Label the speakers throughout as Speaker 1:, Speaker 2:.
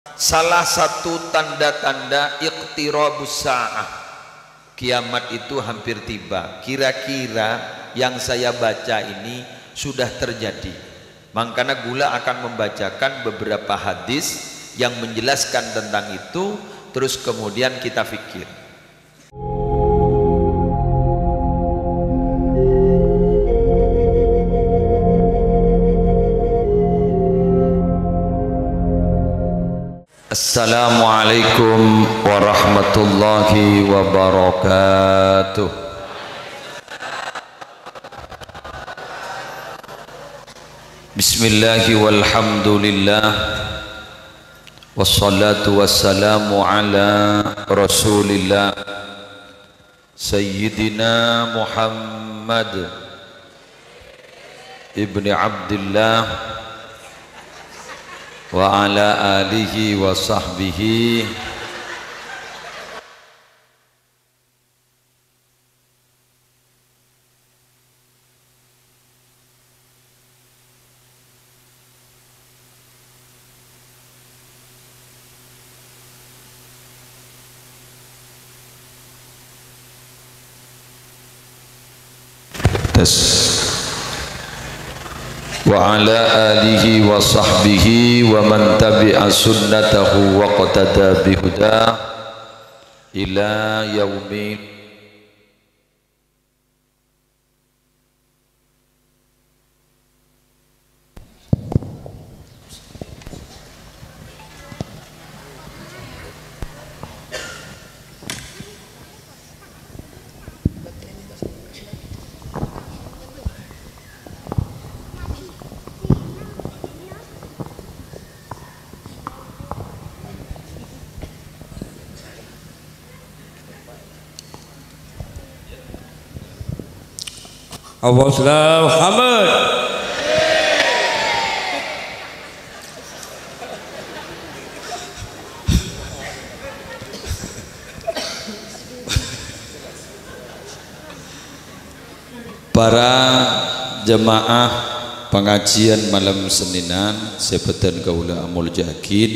Speaker 1: salah satu tanda-tanda iqtirabus sa'ah, kiamat itu hampir tiba. Kira-kira yang saya baca ini sudah terjadi. Makanya Gula akan membacakan beberapa hadis yang menjelaskan tentang itu, terus kemudian kita fikir. Assalamualaikum warahmatullahi wabarakatuh. Bismillahi walhamdulillah, wassalatu wassalamu ala rasulillah Sayyidina Muhammad ibni Abdillah wa ala alihi wa sahbihi wa ala alihi wa sahbihi wa man tabi'a sunnatahu wa qatada bihuda ila yaumil.
Speaker 2: Allahumma Muhammad.
Speaker 1: Para jemaah pengajian malam Seninan Sepedan Kaula Amul Jakin,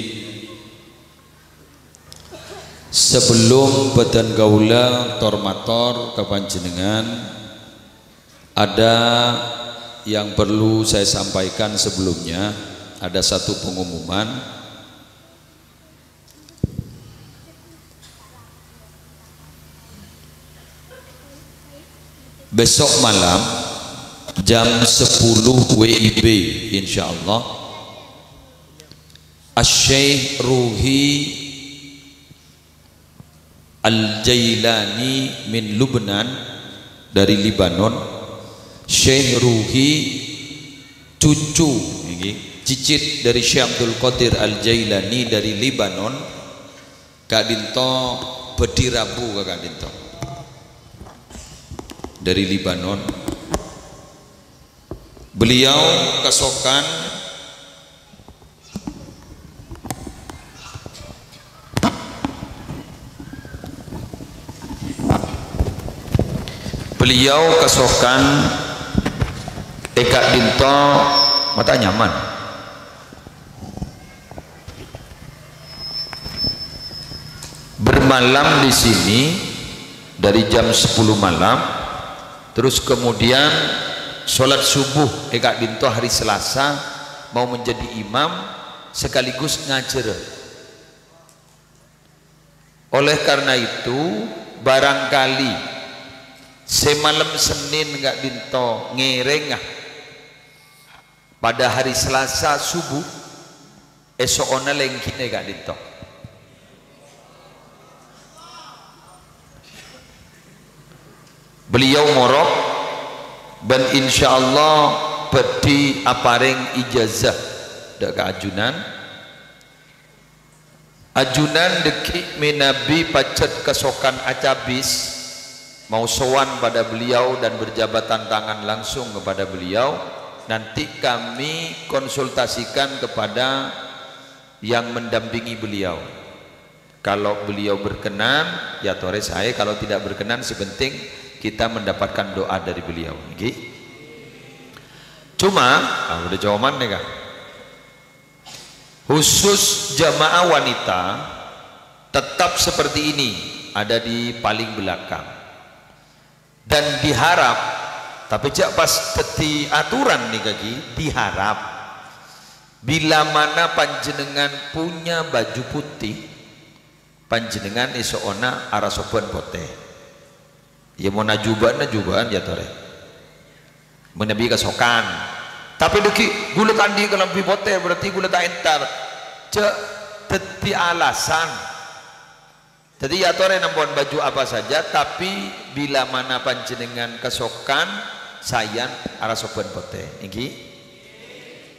Speaker 1: sebelum Badan Kaula Tormator kepanjenengan, ada yang perlu saya sampaikan sebelumnya. Ada satu pengumuman. Besok malam jam 10 WIB insyaallah Asy-Syaikh Ruhi Al-Jailani min Lubnan, dari Libanon. Syekh Ruhi cucu cicit dari Syekh Abdul Qadir Al-Jailani dari Libanon, Kak Dinto Bedirabu Kak Dinto dari Libanon. Beliau kesokan Kak Dinto mata nyaman bermalam di sini dari jam 10 malam, terus kemudian sholat subuh Kak Dinto hari Selasa mau menjadi imam sekaligus ngajar. Oleh karena itu barangkali semalam Senin Kak Dinto ngereng pada hari Selasa subuh, esok ona lengkine Kak Dinto. Beliau morok dan insyaallah bedi apareng ijazah dak ajunan deki menabi pacet kesokan acabis mau sowan pada beliau dan berjabatan tangan langsung kepada beliau. Nanti kami konsultasikan kepada yang mendampingi beliau. Kalau beliau berkenan ya tore saya, kalau tidak berkenan sepenting kita mendapatkan doa dari beliau. Cuma udah jawaban nih Kak. Khusus jamaah wanita tetap seperti ini, ada di paling belakang. Dan diharap, tapi cak pas teti aturan nih kaki, diharap bila mana panjenengan punya baju putih, panjenengan isoona arasopan pote. Ya mau najuban ya tore. Menabi kesokan. Tapi deki gulet andi kalau pipote berarti gulet entar. Cek teti alasan. Jadi ya tore nampon baju apa saja, tapi bila mana panjenengan kesokan sayan arasopan pote. Iki.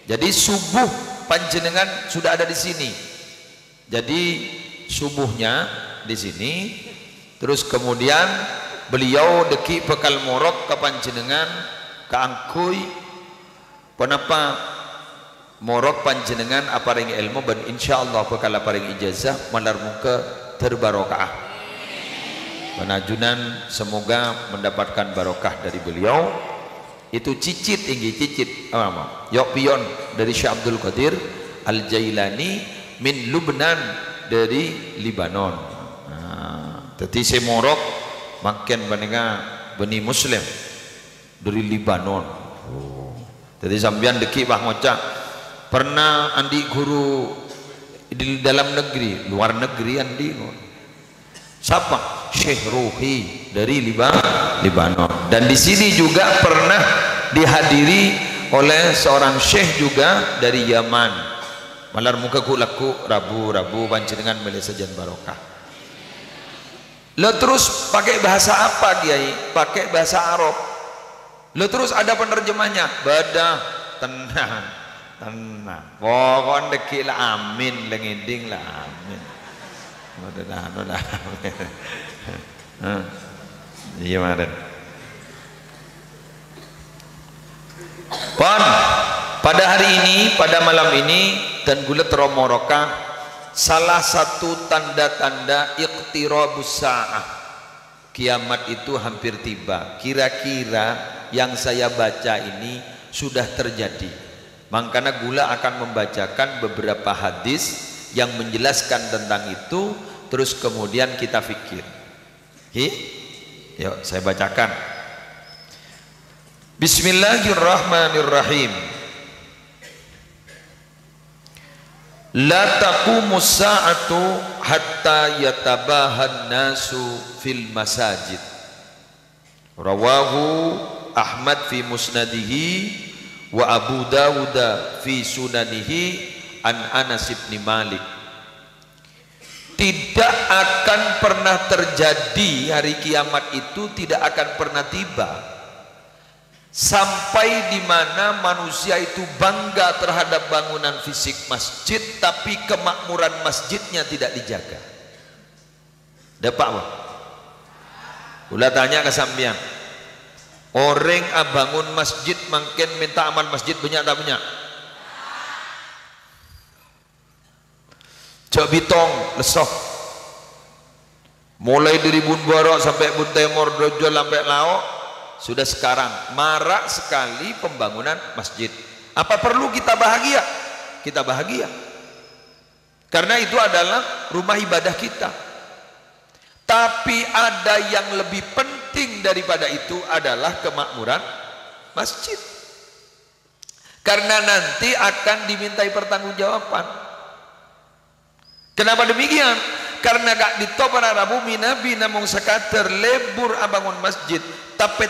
Speaker 1: Jadi subuh panjenengan sudah ada di sini. Jadi subuhnya di sini, terus kemudian beliau deki bekal morok ke panjenengan ke angkui. Kenapa morok panjenengan aparing ilmu dan insyaallah bekal aparing ijazah malar muka terbarokah. Penajunan semoga mendapatkan barokah dari beliau. Itu cicit tinggi cicit yok pion dari Syekh Abdul Qadir Al Jailani min Lubnan dari Libanon. Jadi saya morok makin bandingnya bani Muslim dari Libanon. Jadi sambian deki bah ngocak pernah andi guru di dalam negeri, luar negeri andi. Siapa? Syekh Ruhi dari Libanon. Dan di sini juga pernah dihadiri oleh seorang syekh juga dari Yaman. Malar muka ku laku rabu panjenengan milih sajan barokah. Lo terus pakai bahasa apa Kiai? Pakai bahasa Arab. Lo terus ada penerjemahnya. Badah tenang. Pokoknya deki lah amin, lengiding lah amin. Udah. Iya maren. Pon, pada hari ini, pada malam ini dan gulet romoroka, salah satu tanda-tanda iqtirabus sa'ah, kiamat itu hampir tiba. Kira-kira yang saya baca ini sudah terjadi. Makanya gula akan membacakan beberapa hadis yang menjelaskan tentang itu, terus kemudian kita fikir. Yuk saya bacakan. Bismillahirrahmanirrahim. La taqumus sa'atu hatta yatabahan nasu fil masajid. Rawahu Ahmad fi musnadihi wa Abu Dawud fi sunanihi an Anas bin Malik. Tidak akan pernah terjadi hari kiamat itu, tidak akan pernah tiba sampai di mana manusia itu bangga terhadap bangunan fisik masjid tapi kemakmuran masjidnya tidak dijaga. Dapat apa? Ulah tanya ke sambian. Orang bangun masjid makin minta aman masjid banyak tak banyak? Cak Bitong lesok mulai dari Bun Barok sampai Bun Temor Dojol sampai Laok sudah sekarang marak sekali pembangunan masjid. Apa perlu kita bahagia? Kita bahagia karena itu adalah rumah ibadah kita. Tapi ada yang lebih penting daripada itu adalah kemakmuran masjid, karena nanti akan dimintai pertanggungjawaban. Kenapa demikian? Karena gak ditopara Rabu Nabi namung sekater lebur abangun masjid tapi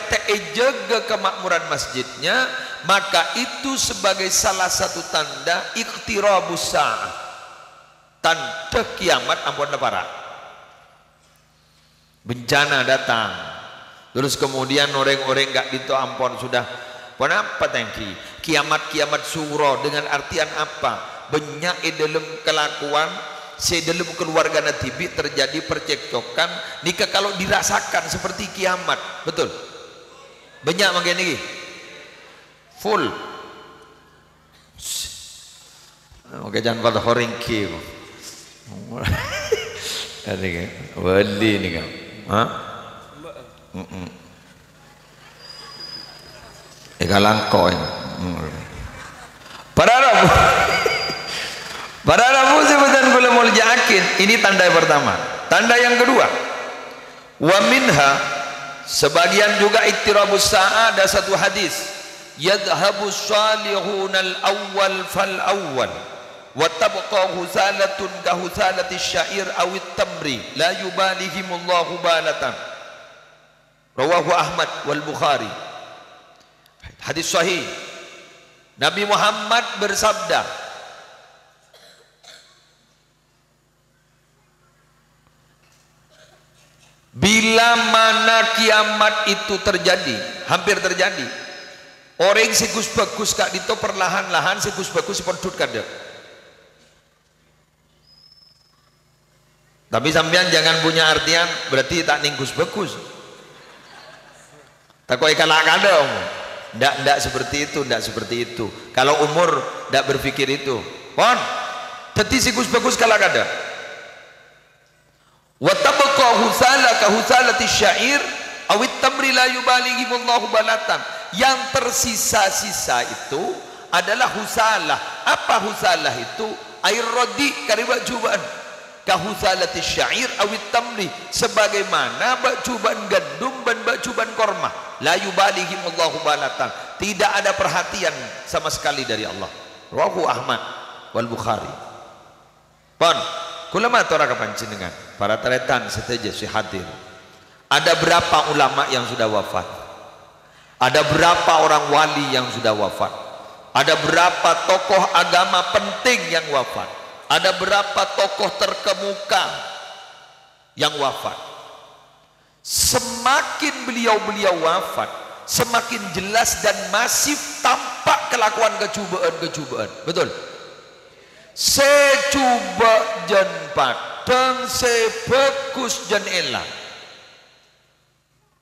Speaker 1: jaga kemakmuran masjidnya, maka itu sebagai salah satu tanda iqtirabus sa'ah, tanda kiamat ampun para bencana datang. Terus kemudian orang-orang gak dito ampun sudah kenapa tangki kiamat suro dengan artian apa? Banyak dalam kelakuan dalam keluarga Nabi terjadi percekcokan nikah kalau dirasakan seperti kiamat. Betul? Banyak makin ini full. Oke, jangan pada horingki. Ini kan wali ini kan. Ika langko ini. Para Arab Para rabu sebutan kula muljakin. Ini tanda yang pertama. Tanda yang kedua, wa minha, sebagian juga iktirabus sa'a, ada satu hadis, yadhhabu salihunal awwal fal awwal wa tabqa husalatun ka husalati syair awit tamri la yubalihimullahu balatan. Rawahu Ahmad wal Bukhari. Hadis sahih. Nabi Muhammad bersabda, bila mana kiamat itu terjadi, hampir terjadi, orang sikus bagus kak dito perlahan-lahan sikus bagus pendut kada. Tapi sampean jangan punya artian berarti tak ningkus bagus. Tak koi kalah kada om. Ndak seperti itu, ndak seperti itu. Kalau umur ndak berpikir itu. Pon, teti sikus bagus kalah kada. Wa tabqa husala ka husalati syair awit tamri la yubalihimullahu balatan. Yang tersisa-sisa itu adalah husalah. Apa husalah itu? Air rodi kariba cubaan. Ka husalati syair awit tamri, sebagaimana bacuban gandum dan bacuban korma. La yubalihimullahu balatan. Tidak ada perhatian sama sekali dari Allah. Rawahu Ahmad wal Bukhari. Pon, kula matur kapanjenengan, para taretan seteja si hadir. Ada berapa ulama yang sudah wafat? Ada berapa orang wali yang sudah wafat? Ada berapa tokoh agama penting yang wafat? Ada berapa tokoh terkemuka yang wafat? Semakin beliau-beliau wafat, semakin jelas dan masif tampak kelakuan kecubaan. Betul? Secuba jan pateng, sebagus jan elang.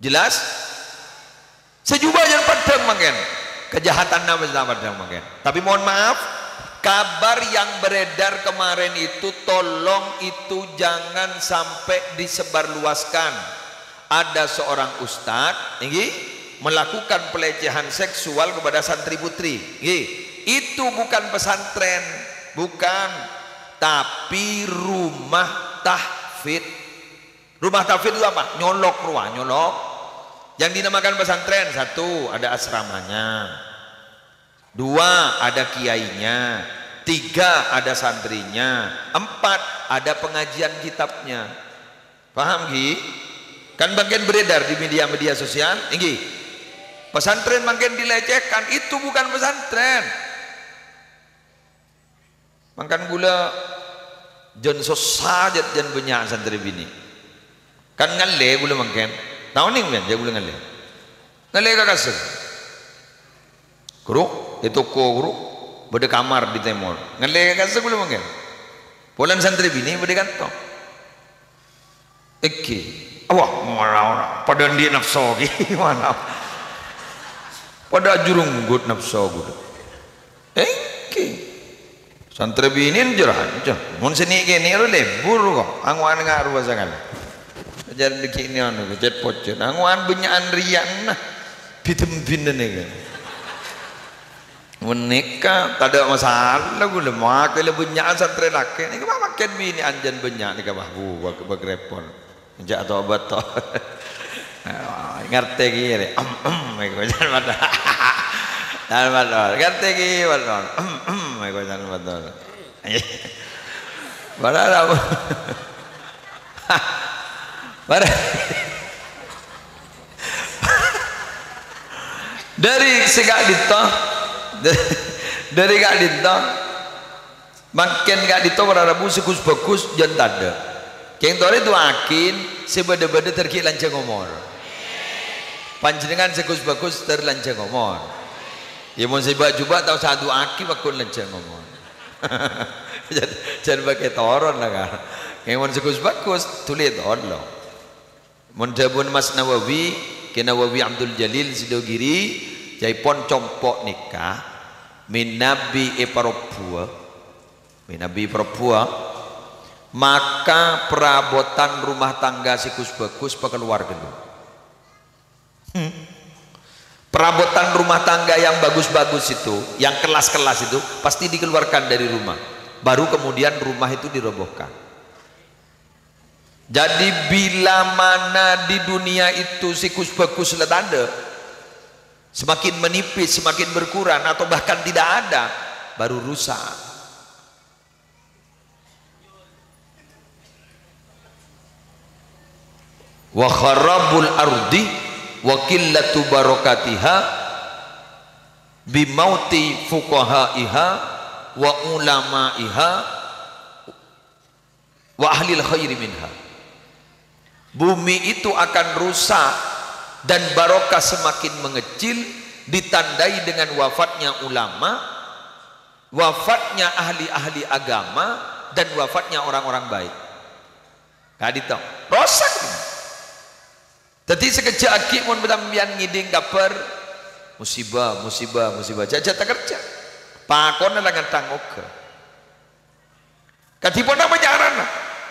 Speaker 1: Jelas? Secuba jan pateng mangken. Kejahatan nama padang mangken. Tapi mohon maaf, kabar yang beredar kemarin itu tolong itu jangan sampai disebarluaskan. Ada seorang ustadz melakukan pelecehan seksual kepada santri putri. Itu bukan pesantren, bukan, tapi rumah tahfidz. Rumah tahfidz itu apa? Nyolok ruah, nyolok. Yang dinamakan pesantren, satu ada asramanya, dua ada kiainya, tiga ada santrinya, empat ada pengajian kitabnya. Paham Gi? Kan bagian beredar di media-media sosial. Inggi, pesantren makin dilecehkan, itu bukan pesantren. Makan gula jan sosajat jan banyak santri bini. Kan ngalle gula makan. Tahu nih men, dia gula ngalle. Ngalle kakasek. Guru, itu guru beda kamar di temor. Ngalle kakasek gula makan. Polan santri bini beda kantong. Eki. Wah, marah pada dia nafsu gimana? Pada jurung gut nafsu gut. Santri bini jerahan, mun seni kini lu lebur kok. Angwan ngaruh pasangan. Jalan dikit ini anu, jet pocet. Angwan benyaan rian nah, pitem pinden ni. Menikah, tak ada masalah gula. Makai le benyaan santri laki. Ni kau makan bini anjan benyak ni kau bahu, bagrepon. Jak atau obat tu, ngerti gini, mereka jangan betul, jangan betul, ngerti gini betul, mereka jangan betul, benar apa, benar, dari segak dito, dari gak dito, makin gak dito berarabu sikus bagus jangan ada. Keng tore tu akin sebeda-beda terki lancang ngomor. Panjenengan sekus bagus terlancang ngomor. Ya mun sebab juga tahu satu aki bakun lancang ngomor. Jangan pakai toron lah kan. Keng mun sekus bagus tulis Allah. Mun jabun Mas Nawawi, ke Nawawi Abdul Jalil Sidogiri, jaipon compok nikah min nabi eparobua. Min nabi eparobua. Maka perabotan rumah tangga sikus bagus keluar dulu. Perabotan rumah tangga yang bagus-bagus itu, yang kelas-kelas itu pasti dikeluarkan dari rumah. baru kemudian rumah itu dirobohkan. Jadi bila mana di dunia itu sikus bagus letanda semakin menipis, semakin berkurang atau bahkan tidak ada, baru rusak. Wa kharabul ardi wa qillatu barakatiha bimauti fuqahaiha wa ulamaiha wa ahlil khairi minha. Bumi itu akan rusak dan barokah semakin mengecil, ditandai dengan wafatnya ulama, wafatnya ahli-ahli agama, dan wafatnya orang-orang baik. Kadito rosak. Jadi sekejap akik mun betambian ngiding kaper musibah jaja tak kerja pakon dengan tangok katipun apa jaran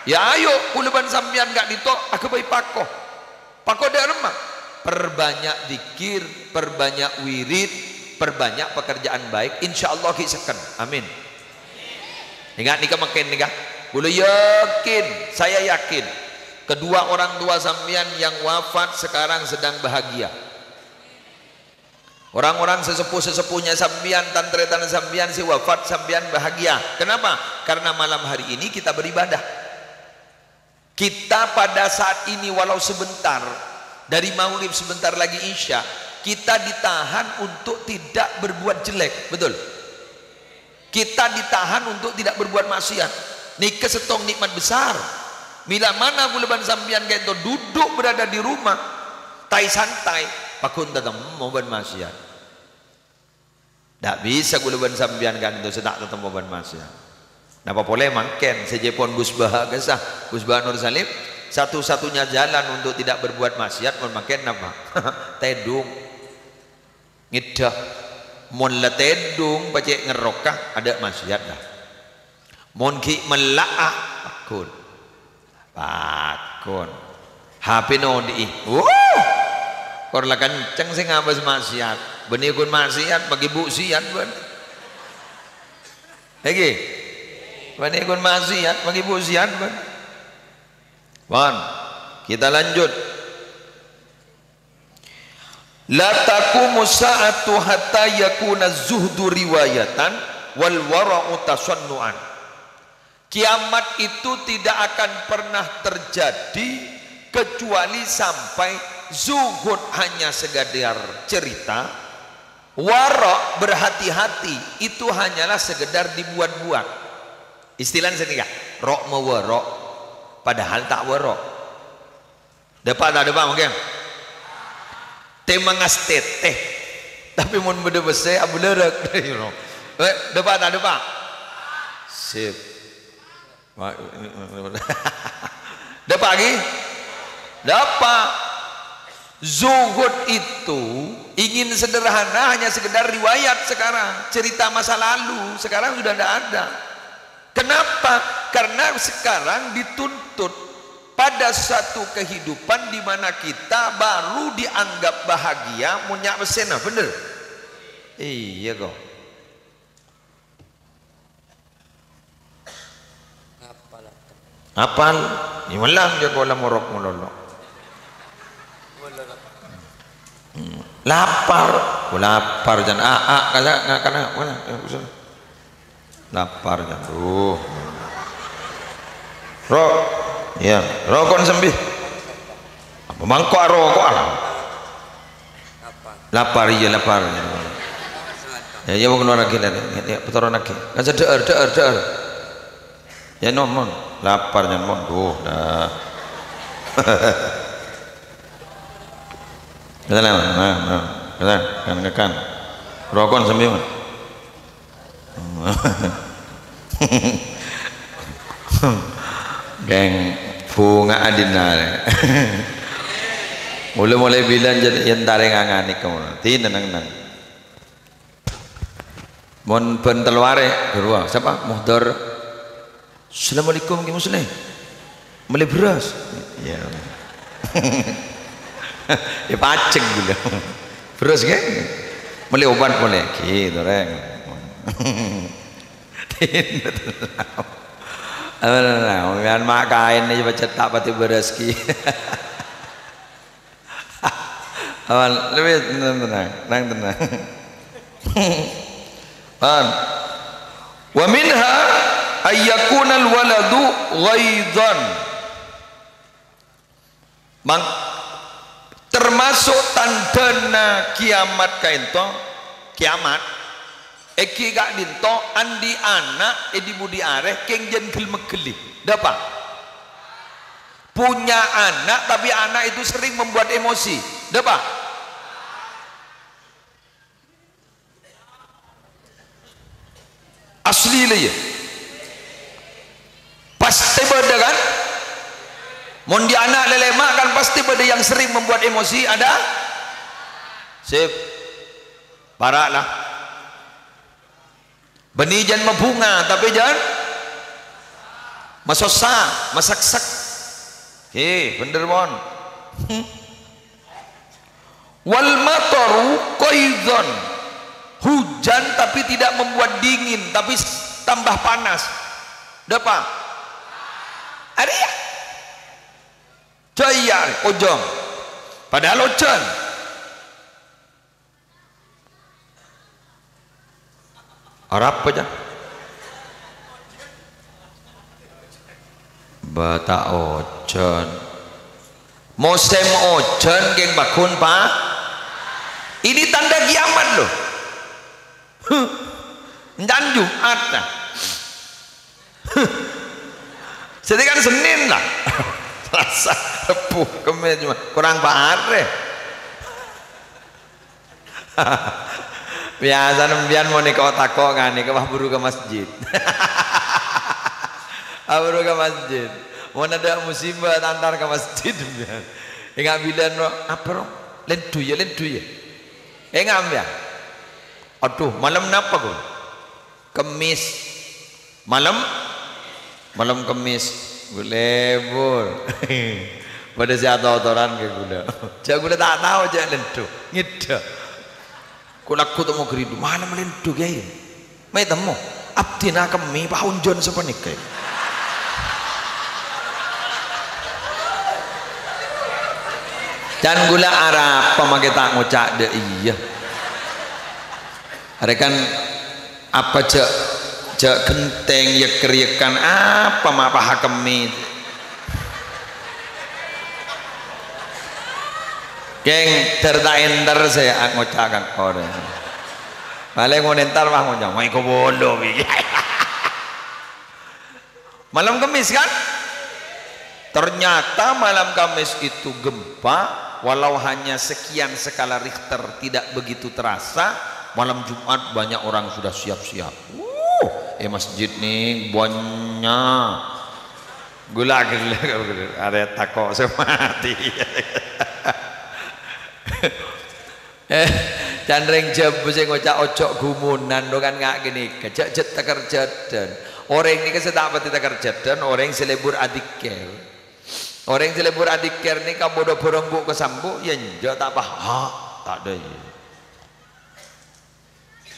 Speaker 1: ya ayo kuluban sambian gak ditok aku bayi pako derma perbanyak dikir, perbanyak wirid, perbanyak pekerjaan baik, insyaallah kisahkan amin. Ingat nikah makin nikah boleh yakin, saya yakin kedua orang tua sambian yang wafat sekarang sedang bahagia. Orang-orang sesepuh-sesepuhnya sambian, tantri-tantri sambian si wafat sambian bahagia. Kenapa? Karena malam hari ini kita beribadah. Kita pada saat ini walau sebentar, dari maghrib sebentar lagi isya, kita ditahan untuk tidak berbuat jelek, betul? Kita ditahan untuk tidak berbuat maksiat. Nikah setong nikmat besar. Bila mana bulan sambian kayak itu duduk berada di rumah, tai santai, pakun tetap mau bermaksiat. Tak bisa bulan sambian kan itu sedak tetap mau bermaksiat. Napa boleh mangken sejepon Gus Baha kesah Gus Baha Nur Salim satu-satunya jalan untuk tidak berbuat maksiat memakai napa? Tedung ngidah mon la tedung pacek ngerokah ada maksiat dah. Mon ki melaah pakun HP nodi kor lah kenceng sing ngabas maksiat benih kun maksiat bagi buksiat ben lagi benih kun maksiat bagi buksiat ben wan kita lanjut. La taqumu sa'atu hatta yakuna zuhdu riwayatan wal wara'u tasannu'an. Kiamat itu tidak akan pernah terjadi kecuali sampai zuhud hanya sekedar cerita, wara' berhati-hati itu hanyalah sekedar dibuat-buat. Istilahnya sendiri rok mewarok padahal tak warok. Dapat tak dapat mungkin? Temangas teteh tapi mun beda besar abu lerek. Dapat tak dapat? Sip. Dapat lagi? Dapat. Zuhud itu ingin sederhana hanya sekedar riwayat sekarang, cerita masa lalu sekarang sudah tidak ada. Kenapa? Karena sekarang dituntut pada satu kehidupan di mana kita baru dianggap bahagia munyak besena, bener? Iya kok. Apal? Ni malam je kau morok mololok. Lapar, lapar jangan karena mana? Lapar jangan. Rok, ya, rokok sembih. Apa mangkok rokok alam? Lapar iya lapar. Ya, ya bukan orang gila. Ya, betul orang lagi. Kan der. Ya non, lapar jangan mon. Dah. Kan. Rokok sembih. Geng bunga adina mulai bilang jadi yang taring angani kamu tidak nang mon pentelware berua siapa muhdar assalamualaikum ki muslim mulai beras ya ya paceng juga beras kan mulai obat mulai gitu reng Tin betul. Mian mak kain ni cetak pati berezeki. Awan lebih tenang. Wa minha ayyakuna alwaladu ghaidan. Termasuk tandana kiamat kaento kiamat eki gak dinto andi anak edi budi areh keng jen gelmegeli dapat punya anak tapi anak itu sering membuat emosi dapat asli lah ya pasti beda kan mon di anak lelemak kan pasti beda yang sering membuat emosi ada sip parak lah benih jangan membunga tapi jangan masosa masaksak bener mon wal mataru qaidon hujan tapi tidak membuat dingin tapi tambah panas dapat ada ya cayar ojong padahal hujan Arab aja bata ojan musim ojan geng bakun pak ini tanda kiamat loh dan Jumat nah sedangkan Senin lah Selasa Rabu Kamis Jumat kurang pare biasa nembian mau nikah takok ngani ke buru ke masjid buru ke masjid mau ada musibah antar ke masjid ingat bilang apa ro lendu ya ingat ya aduh malam napa kok Kemis malam Kemis gulebur pada siapa autoran ke gula gula tak tahu aja lendu ngida kulaku temu geridu malam lendu gaya mai temu abdi nak kemi paunjon sepenik kayak dan gula Arab pemakai tak ngucak deh iya ada kan apa cek genteng ya kerjakan apa mapa hakemi geng terdaender saya ngucakan orang balik mau nentar mah ngucap mau ikut bodoh malam Kamis kan ternyata malam Kamis itu gempa walau hanya sekian skala Richter tidak begitu terasa malam Jumat banyak orang sudah siap-siap masjid nih banyak gula ada takok semati candreng jeb sing ngocak ojok gumunan do kan ngak gini kejak tekerjadan orang ini kesedak pati tekerjadan orang selebur adiker orang selebur adiker ini kamu do borong ke sambu ya njak tak apa tak ada ya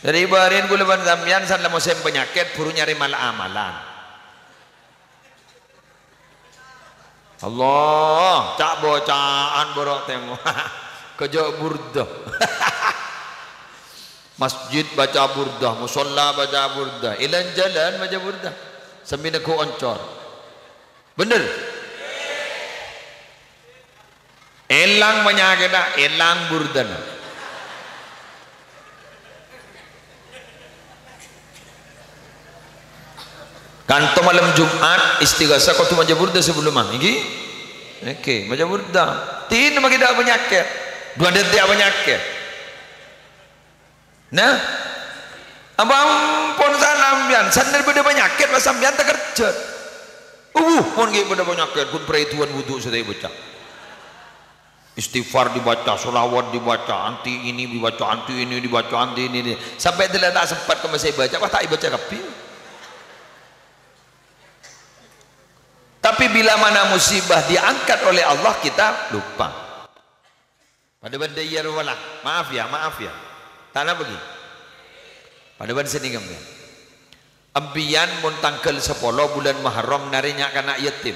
Speaker 1: dari barin gula sambian san musim penyakit buru nyari malah amalan Allah cak bocaan borok temu kejauh burdah masjid baca burdah musola baca burdah ilan jalan baca burdah sambil aku oncor bener elang penyakit elang burdah kanto malam Jumat istighasa kau tu baca burdah sebelum ini oke baca burdah tin bagi dak penyakit dua detik penyakit nah abang pun sambian sandal pada penyakit pas sambian tak kerja pun gak pada penyakit pun perhitungan wudhu sudah baca istighfar dibaca sholawat dibaca anti ini dibaca anti ini dibaca anti ini sampai tidak tak sempat ke masih baca pas tak baca kapil tapi bila mana musibah diangkat oleh Allah kita lupa pada benda ya wala maaf ya tanah pergi pada benda sini ambian mun tanggal 10 bulan Muharram narinya anak yatim.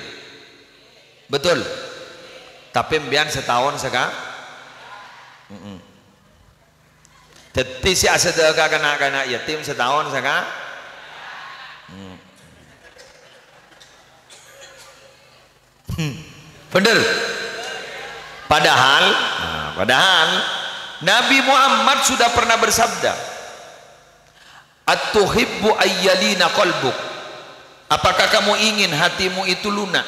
Speaker 1: Betul. Tapi ambian setahun sekali. Jadi si sedekah anak yatim setahun sekali. Bener. Padahal Nabi Muhammad sudah pernah bersabda, "At-tuhibbu ayyalina qalbuk?" Apakah kamu ingin hatimu itu lunak?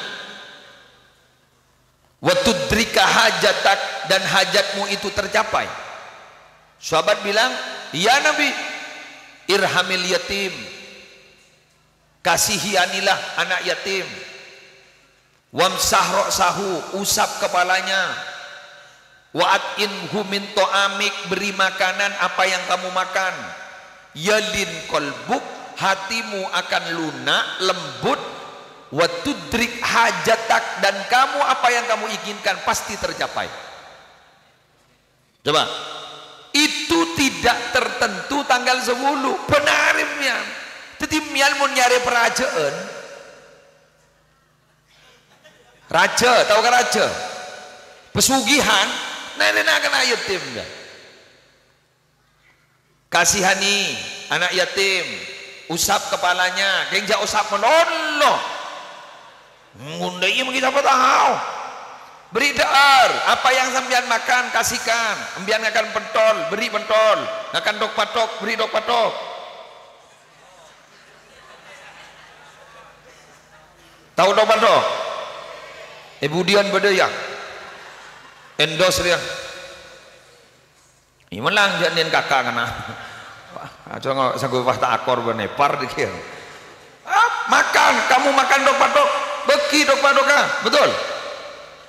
Speaker 1: Wa tudrika hajatak, dan hajatmu itu tercapai. Sahabat bilang, "Ya Nabi, irhamil yatim." Kasihanilah anak yatim. Wamsah ra'sahu, usap kepalanya. Wa'at'inhu min ta'amik, beri makanan apa yang kamu makan. Yalin qalbuk, hatimu akan lunak, lembut. Wa tudrik hajatak, dan kamu apa yang kamu inginkan pasti tercapai. Coba, itu tidak tertentu tanggal 10. Benar mian. Jadi mian mau nyari perajaan. Raja, tahu kan raja? Pesugihan, nenek anak yatim. Kasihani anak yatim, usap kepalanya, genja usap menolong. Ngundai mungkin apa tahu? Beri daar, apa yang sambian makan kasihkan. Ambian akan pentol, beri pentol. Akan dok patok, beri dok patok. Tahu dok patok? Budian bedaya endos dia ini melang janin kakak kena coba sanggup tak akor benepar dikir makan, kamu makan dok patok beki dok patok, betul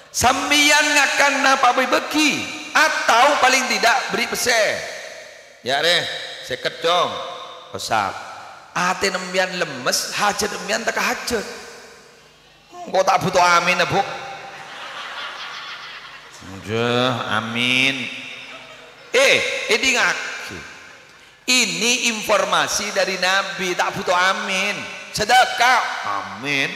Speaker 1: sambian ngakan apa beki atau paling tidak beri pese ya deh seket dong pesat hati nembian lemes hajat nembian tak hajat kok tak butuh amin ya bu udah amin ini ngaki ini informasi dari Nabi tak butuh amin sedekah amin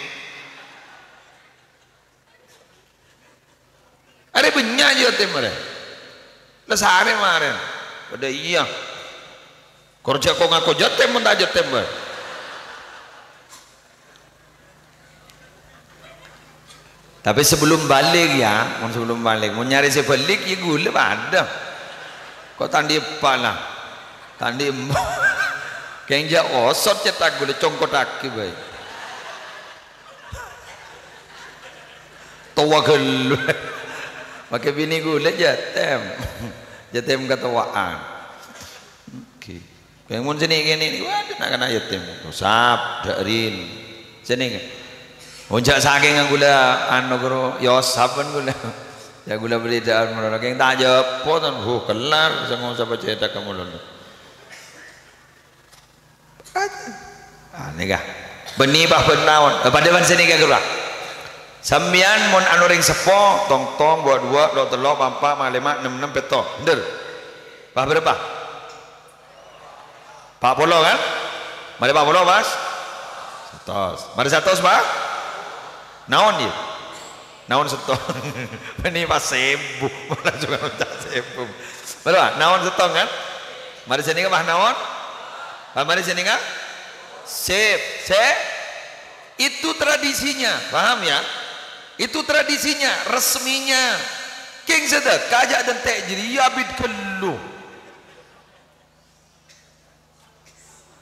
Speaker 1: ada banyak aja timur lesari kemarin pada iya kerja kok ngaku jatem pun tak jatem tapi sebelum balik ya, mau nyari sebalik ya gula ada. Kok tandi pala, tandi kengja osot cetak gula congkot aki baik. Tawa gelu, pakai bini gula jatem ketawaan. Oke, pengen sini gini, waduh nak kena jatem, usap darin, sini. Ojak saking yang gula anu guru Yosap kan gula ya gula beli dah menurut yang tak jawab dan kelar bisa ngomong siapa cerita kamu lalu nih kah benih bah benawan pada ban sini kah guru sambian mon anu ring sepo tong buat dua dua telur pampa malema 6 peto bener bah berapa Pak Polo kan mari Pak Polo mas 100 mari 100 pak naon ya naon setong ini pas sebu malah juga udah sebu berapa naon setong kan mari sini kan naon mari sini kan sip itu tradisinya paham ya itu tradisinya resminya king sedekah aja dan teh jadi abid kelu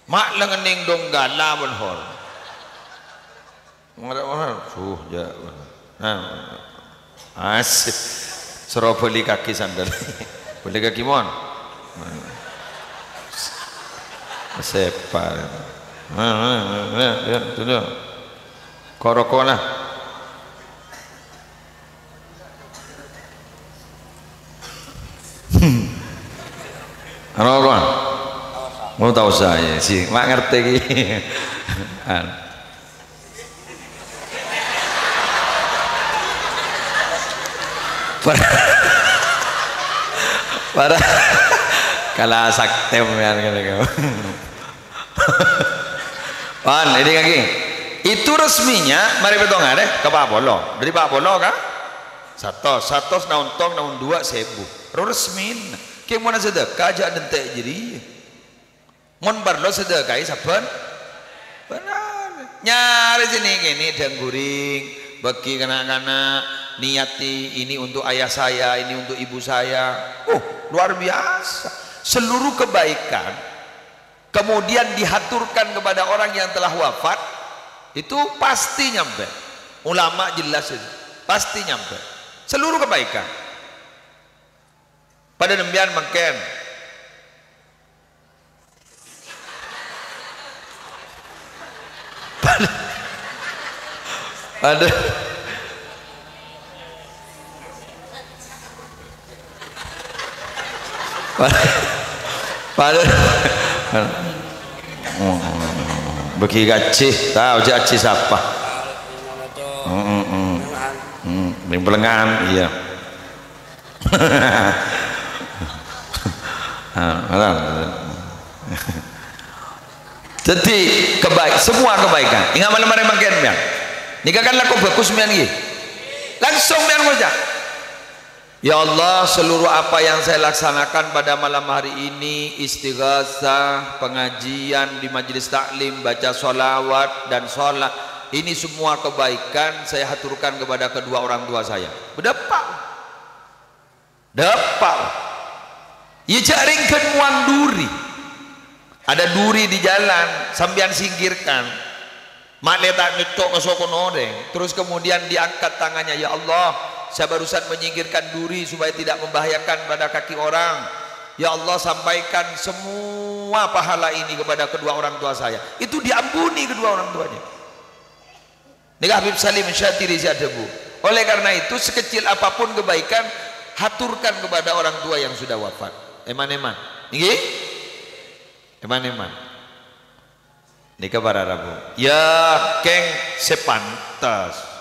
Speaker 1: mak lengening dong gala benhor mana ya asik suruh beli kaki sandal beli kaki mon separ ya sudah korokola apa mau tahu saya sih mak ngerti para kala saktem kan kamu Wan, ini kaki. Itu resminya mari betongan deh ke Pak Polo. Dari Pak Polo kah? Satu nauntong naun 2.000. Resmin. Kayak mana sedekah aja dentek jadi. Mon barlo sedekah saben. Benar. Nyari sini gini dengguring, bagi kanak-kanak, niati ini untuk ayah saya, ini untuk ibu saya. Luar biasa. Seluruh kebaikan kemudian dihaturkan kepada orang yang telah wafat, itu pasti nyampe. Ulama jelas itu, pasti nyampe. Seluruh kebaikan. Pada demikian makan. Pada bagi gaji tahu gaji siapa yang pelengahan iya jadi semua kebaikan ingat malam hari makan mian nikah kan laku bagus mian ini langsung mian saja. Ya Allah, seluruh apa yang saya laksanakan pada malam hari ini, istighasah, pengajian di majelis taklim, baca sholawat dan sholat, ini semua kebaikan saya haturkan kepada kedua orang tua saya. Berdepak ya jaringkan muang duri, ada duri di jalan sambian singkirkan mak letak netok ke sokon oreng, terus kemudian diangkat tangannya, ya Allah saya barusan menyingkirkan duri supaya tidak membahayakan pada kaki orang. Ya Allah sampaikan semua pahala ini kepada kedua orang tua saya. Itu diampuni kedua orang tuanya. Ini Habib Salim Syatiri Syadabu. Oleh karena itu sekecil apapun kebaikan haturkan kepada orang tua yang sudah wafat. Eman-eman. Ini? Eman-eman. Ini kabar Rabu. Ya keng sepantas.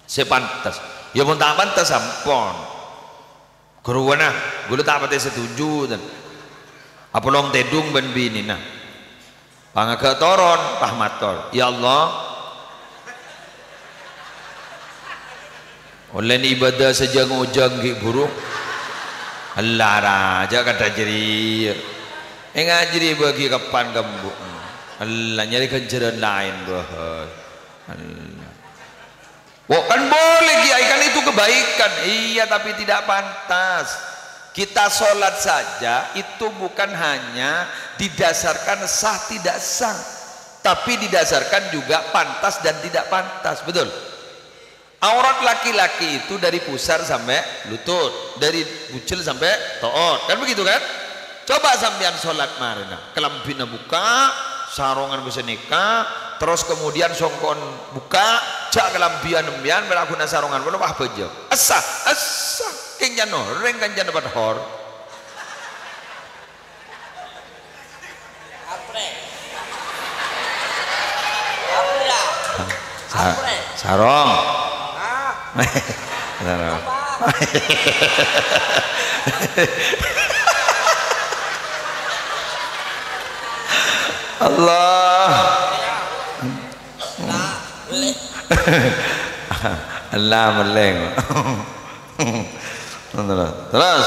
Speaker 1: Sepantas ya pun tak pantas ampun keruana gue tak pati setuju dan apa long tedung ben bini nah pangaga toron pahmator ya Allah oleh ibadah sejang ujang ki buruk Allah raja kata jeri ngajri bagi kapan gembuk Allah nyari kenceran lain bahas Allah. Oh kan boleh kiai, kan itu kebaikan. Iya tapi tidak pantas. Kita sholat saja itu bukan hanya didasarkan sah tidak sah, tapi didasarkan juga pantas dan tidak pantas. Betul. Aurat laki-laki itu dari pusar sampai lutut, dari bucil sampai toot, kan begitu kan? Coba sampean sholat marina, kelambina buka, sarongan bisa nikah, terus kemudian songkon buka, jak kelambian nembian berlaku nasarongan belum apa aja asa kenjan noreng kenjan dapat hor sarong sarong Allah Allah meleng terus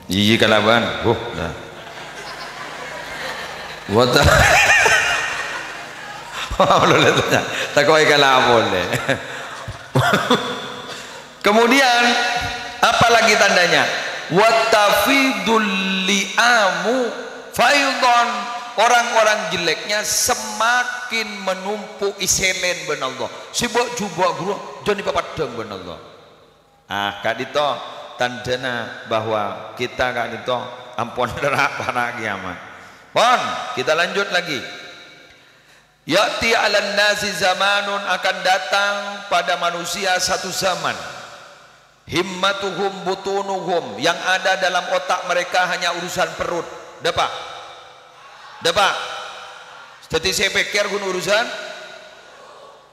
Speaker 1: iya kalaban wata tak kau ikan boleh. Kemudian apa lagi tandanya watafidul li'amu faidon, orang-orang jeleknya semakin menumpuk iselen ben Allah sibuk coba guru jadi papadang ben Allah. Kak Dito tandana bahwa kita Kak Dito ampun derak para kiamat. Pon kita lanjut lagi. Ya'ti 'alan nasi zamanun, akan datang pada manusia satu zaman, himmatuhum butunuhum, yang ada dalam otak mereka hanya urusan perut. Dapat jadi saya pikir gun urusan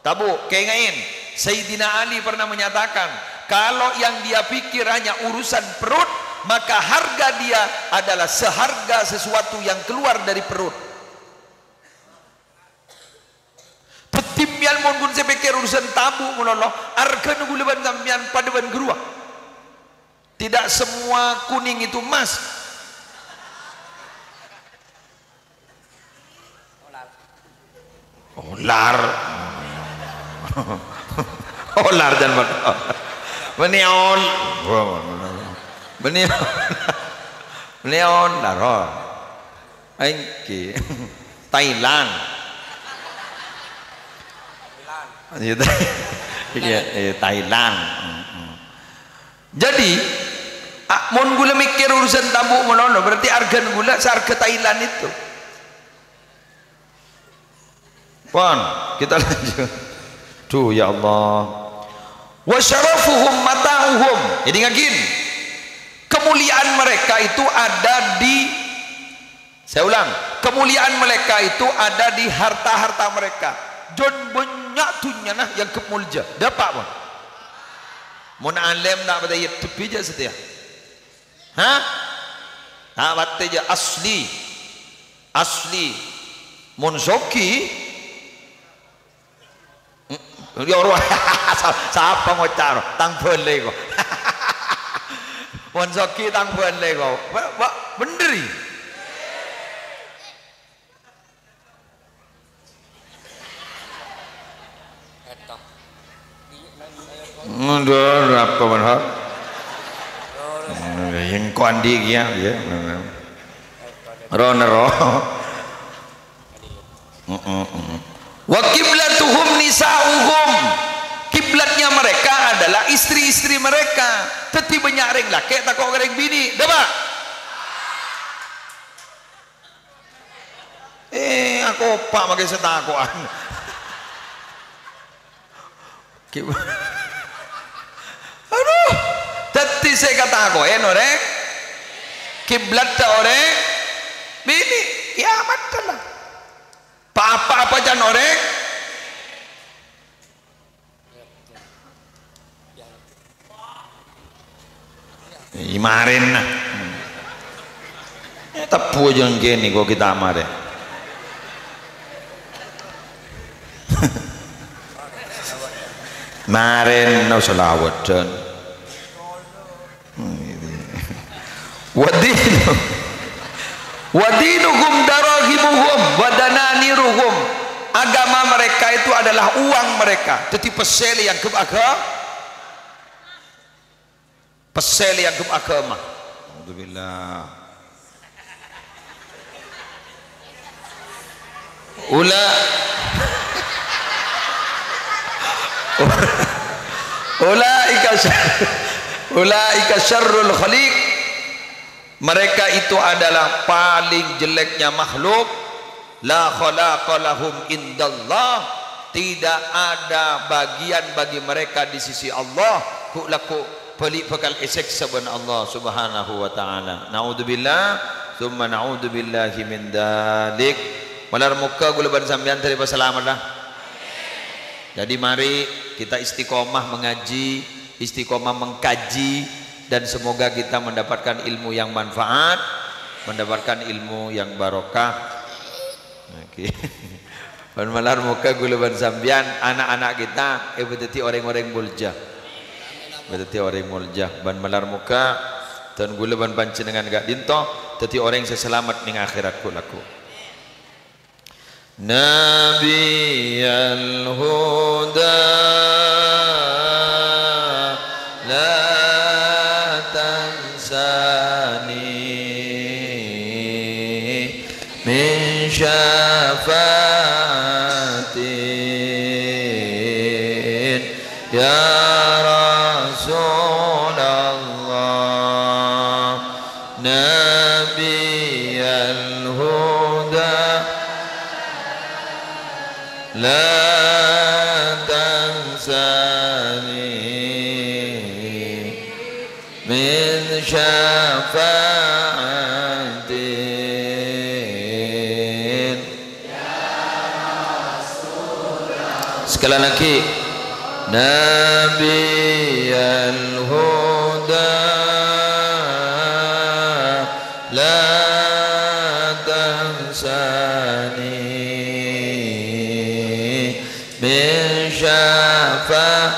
Speaker 1: tabu kengain. Sayyidina Ali pernah menyatakan kalau yang dia pikir hanya urusan perut, maka harga dia adalah seharga sesuatu yang keluar dari perut. kimmian mon gun sepikir urusan tabu menolong arga nugula ban sambian pada ban geruah. Tidak semua kuning itu emas. Olar. Olar dan beniol. Beniol larol. Engki Thailand. Thailand. Jadi mon gula mikir urusan tabu menolong berarti harga gula seharga Thailand itu. Pon, kita lanjut. Tuh ya Allah. Wa syarafuhum mata'uhum. Jadi ngagin. Kemuliaan mereka itu ada di, saya ulang, kemuliaan mereka itu ada di harta-harta mereka. Jon banyak tunya nah yang kemulja. Dapat pun. Mun alim nak berdaya tepi je setia. Hah? Nak berdaya asli. Asli. Mun zoki dia orang siapa ngocar tang boleh kok. Mun zoki tang boleh kok. Benderi. Ndur apa benar? Yang kondi ya, ya. Ronero. Wa kiblatuhum nisa'uhum. Kiblatnya mereka adalah istri-istri mereka. Teti banyak ring laki tak kau ring bini, dapat? Aku pak makai setakuan. Aduh, teti saya kata aku, norek. Kiblat orek, bini, kiamat lah. Apa-apa aja norek. Imarin nah. Tepu aja gini kok kita amare. Marin no selawat dan wadinuhum darahimuhum wadananiruhum. Agama mereka itu adalah uang mereka. Jadi pesel yang ke agama, pesel yang ke agama. Alhamdulillah. Ulaika syarrul khaliq. Mereka itu adalah paling jeleknya makhluk. La khalaqa lahum indallah. Tidak ada bagian bagi mereka di sisi Allah. Ku laku pelik bekal esek saban Allah subhanahu wa ta'ala. Na'udzubillah. Thumma na'udzubillahi min dalik. Malar muka gulaban sambian terima selamat lah. Jadi mari kita istiqomah mengaji, istiqomah mengkaji, dan semoga kita mendapatkan ilmu yang manfaat, mendapatkan ilmu yang barokah. Oke. Ban malar muka gulaban sambian anak-anak kita berarti orang-orang mulja. Berarti orang mulja. Ban malar muka dan gulaban panjenengan gak dinto, dadi orang yang selamat ning akhirat kulaku. Nabiyal huda la tansani min syafaatin ya Rasulullah. Nabiyal huda la tansani min syafaatin. Sekali lagi, Nabiyal huda la tansani min syafaatin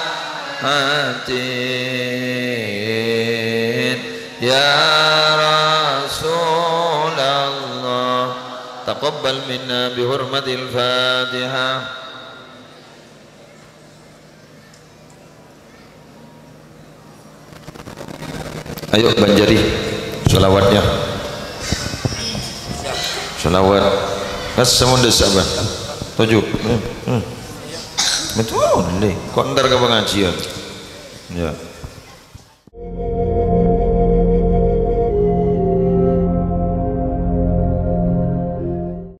Speaker 1: ya Rasulullah. Taqabbal minna bihurmatil Fatihah. Ayo Banjari salawatnya. Salawat As-Samud Saban 7. Betul nih, kok ntar ke pengajian ya.